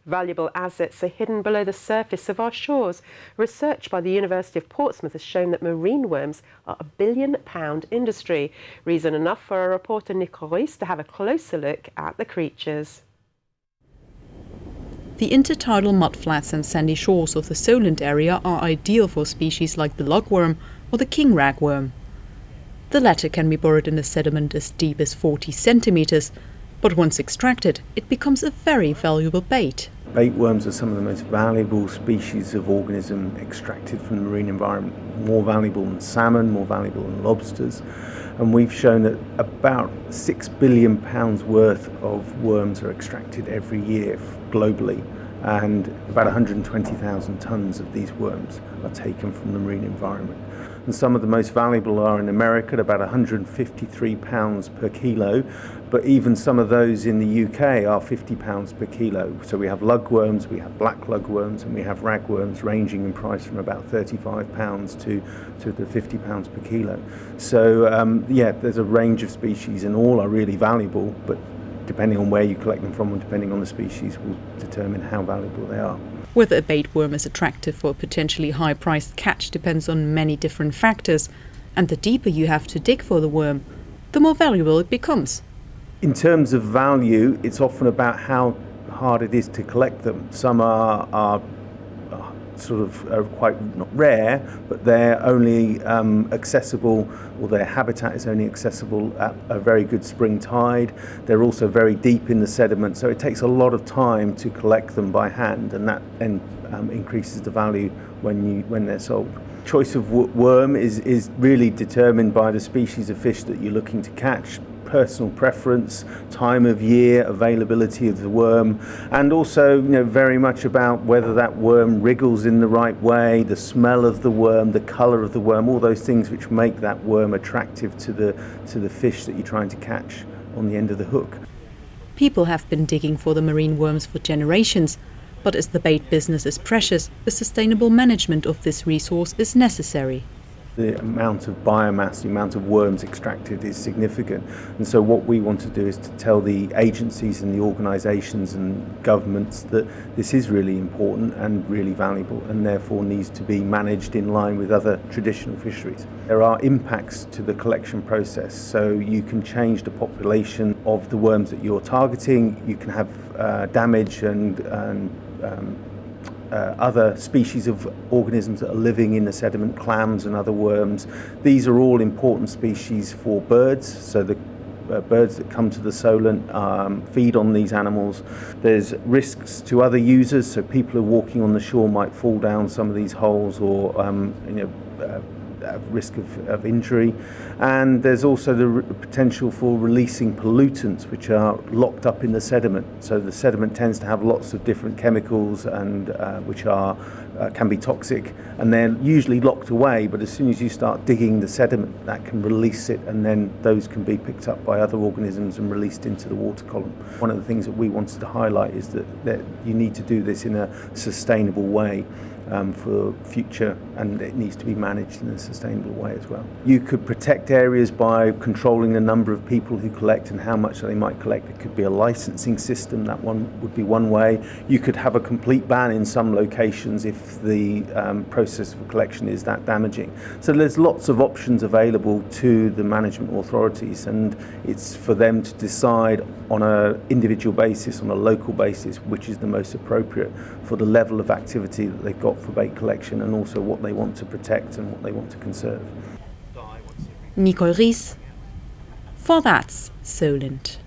Valuable assets are hidden below the surface of our shores. Research by the University of Portsmouth has shown that marine worms are a £1 billion industry. Reason enough for our reporter Nicole Ris to have a closer look at the creatures. The intertidal mudflats and sandy shores of the Solent area are ideal for species like the lugworm or the king ragworm. The latter can be buried in the sediment as deep as 40 centimetres, but once extracted, it becomes a very valuable bait. Bait worms are some of the most valuable species of organism extracted from the marine environment. More valuable than salmon, more valuable than lobsters. And we've shown that about £6 billion worth of worms are extracted every year globally. And about 120,000 tonnes of these worms are taken from the marine environment. And some of the most valuable are in America at about £153 per kilo, but even some of those in the UK are £50 per kilo. So we have lugworms, we have black lugworms, and we have ragworms ranging in price from about £35 to the £50 per kilo. So there's a range of species and all are really valuable, but depending on where you collect them from and depending on the species will determine how valuable they are. Whether a bait worm is attractive for a potentially high-priced catch depends on many different factors, and the deeper you have to dig for the worm, the more valuable it becomes. In terms of value, it's often about how hard it is to collect them. Some are quite not rare, but they're only accessible, or their habitat is only accessible at a very good spring tide. They're also very deep in the sediment, so it takes a lot of time to collect them by hand, and that then increases the value when they're sold. Choice of worm is really determined by the species of fish that you're looking to catch. Personal preference, time of year, availability of the worm, and also very much about whether that worm wriggles in the right way, the smell of the worm, the colour of the worm, all those things which make that worm attractive to the fish that you're trying to catch on the end of the hook. People have been digging for the marine worms for generations, but as the bait business is precious, a sustainable management of this resource is necessary. The amount of biomass, the amount of worms extracted is significant. And so what we want to do is to tell the agencies and the organisations and governments that this is really important and really valuable and therefore needs to be managed in line with other traditional fisheries. There are impacts to the collection process, so you can change the population of the worms that you're targeting, you can have damage and other species of organisms that are living in the sediment, clams and other worms. These are all important species for birds, so the birds that come to the Solent feed on these animals. There's risks to other users, so people who are walking on the shore might fall down some of these holes or risk of injury, and there's also the potential for releasing pollutants which are locked up in the sediment. So the sediment tends to have lots of different chemicals and which can be toxic, and they're usually locked away, but as soon as you start digging the sediment, that can release it, and then those can be picked up by other organisms and released into the water column. One of the things that we wanted to highlight is that you need to do this in a sustainable way for future, and it needs to be managed in a sustainable way as well. You could protect areas by controlling the number of people who collect and how much they might collect. It could be a licensing system, that one would be one way. You could have a complete ban in some locations if the process for collection is that damaging. So there's lots of options available to the management authorities, and it's for them to decide on an individual basis, on a local basis, which is the most appropriate for the level of activity that they've got for bait collection and also what they want to protect and what they want to conserve. Nicole Ris for That's Solent.